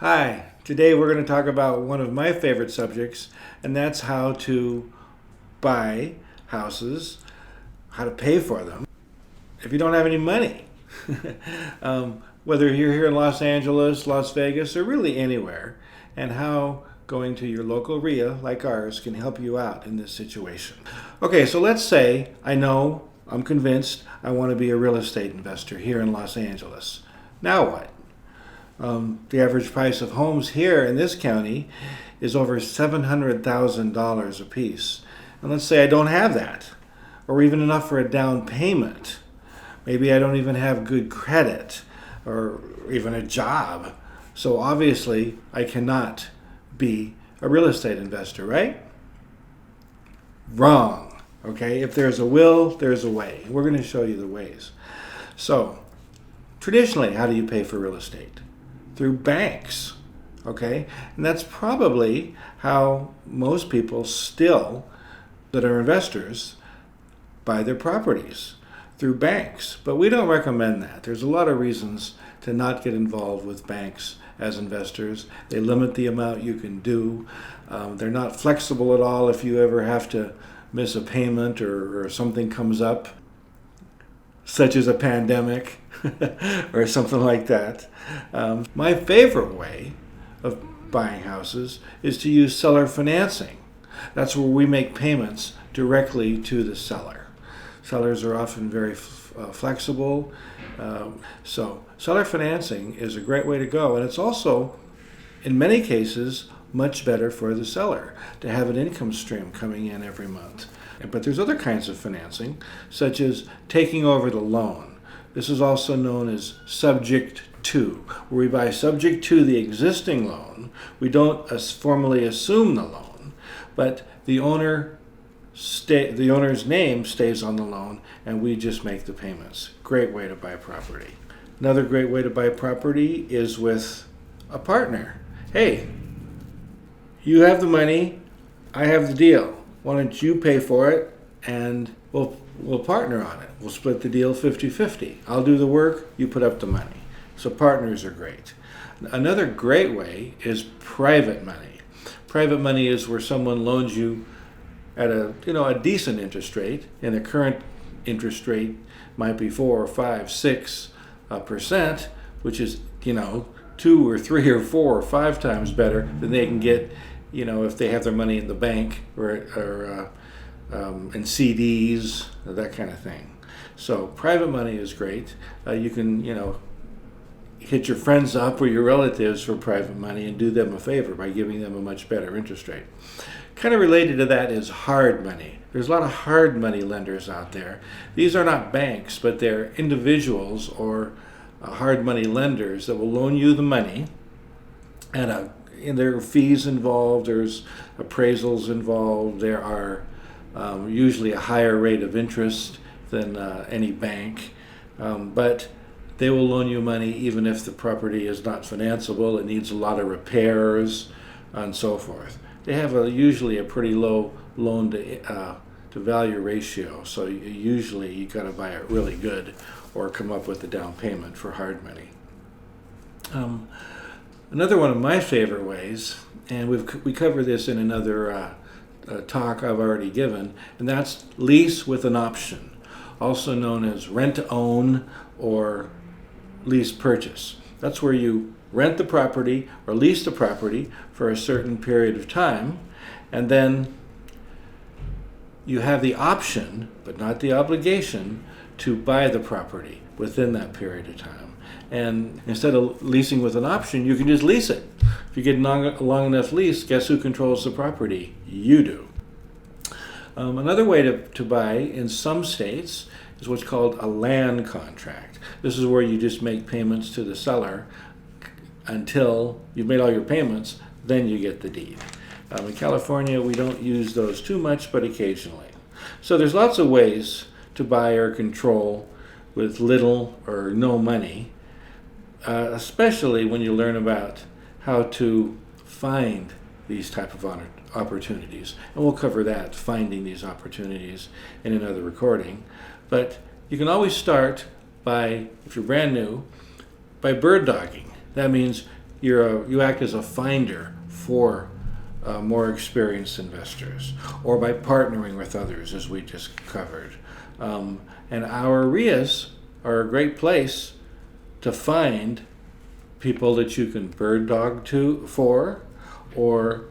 Hi, today we're going to talk about one of my favorite subjects, and that's how to buy houses, how to pay for them if you don't have any money. Whether you're here in Los Angeles, Las Vegas, or really anywhere, and how going to your local RIA like ours can help you out in this situation. Okay, so let's say I'm convinced I want to be a real estate investor here in Los Angeles. Now what? The average price of homes here in this county is over $700,000 a piece. And let's say I don't have that, or even enough for a down payment. Maybe I don't even have good credit, or even a job. So obviously I cannot be a real estate investor, right? Wrong. Okay, if there's a will, there's a way. We're going to show you the ways. So, traditionally, how do you pay for real estate? Through banks, okay? And that's probably how most people still, that are investors, buy their properties, through banks. But we don't recommend that. There's a lot of reasons to not get involved with banks as investors. They limit the amount you can do. They're not flexible at all if you ever have to miss a payment or something comes up, such as a pandemic or something like that. My favorite way of buying houses is to use seller financing. That's where we make payments directly to the seller. Sellers are often very flexible. So seller financing is a great way to go. And it's also, in many cases, much better for the seller to have an income stream coming in every month. But there's other kinds of financing, such as taking over the loan. This is also known as subject to, where we buy subject to the existing loan. We don't formally assume the loan, but the owner's name stays on the loan, and we just make the payments. Great way to buy property. Another great way to buy property is with a partner. Hey, you have the money, I have the deal. Why don't you pay for it, and we'll partner on it. We'll split the deal 50-50. I'll do the work, you put up the money. So partners are great. Another great way is private money. Private money is where someone loans you at a decent interest rate, and the current interest rate might be 4 or 5, 6%, which is 2 or 3 or 4 or 5 times better than they can get if they have their money in the bank or in CDs, that kind of thing. So private money is great. You can hit your friends up or your relatives for private money and do them a favor by giving them a much better interest rate. Kind of related to that is hard money. There's a lot of hard money lenders out there. These are not banks, but they're individuals or hard money lenders that will loan you the money, and there are fees involved, there's appraisals involved, there are usually a higher rate of interest than any bank, but they will loan you money even if the property is not financeable, it needs a lot of repairs, and so forth. They have usually a pretty low loan to value ratio, so usually you got to buy it really good or come up with a down payment for hard money. Another one of my favorite ways, and we cover this in another talk I've already given, and that's lease with an option, also known as rent-to-own or lease purchase. That's where you rent the property or lease the property for a certain period of time, and then you have the option, but not the obligation, to buy the property within that period of time. And instead of leasing with an option, you can just lease it. If you get a long enough lease, guess who controls the property? You do. Another way to buy in some states is what's called a land contract. This is where you just make payments to the seller until you've made all your payments, then you get the deed. In California, we don't use those too much, but occasionally. So there's lots of ways to buy or control with little or no money, especially when you learn about how to find these type of opportunities. And we'll cover that, finding these opportunities, in another recording. But you can always start by, if you're brand new, by bird dogging. That means you act as a finder for more experienced investors, or by partnering with others, as we just covered. And our RIAs are a great place to find people that you can bird dog for, or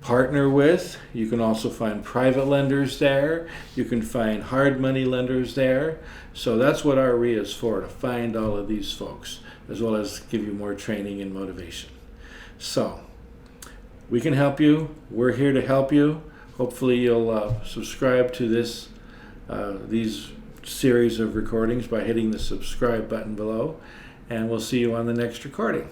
partner with. You can also find private lenders there. You can find hard money lenders there. So that's what our RIA is for, to find all of these folks, as well as give you more training and motivation. So we can help you. We're here to help you. Hopefully you'll subscribe to these series of recordings by hitting the subscribe button below, and we'll see you on the next recording.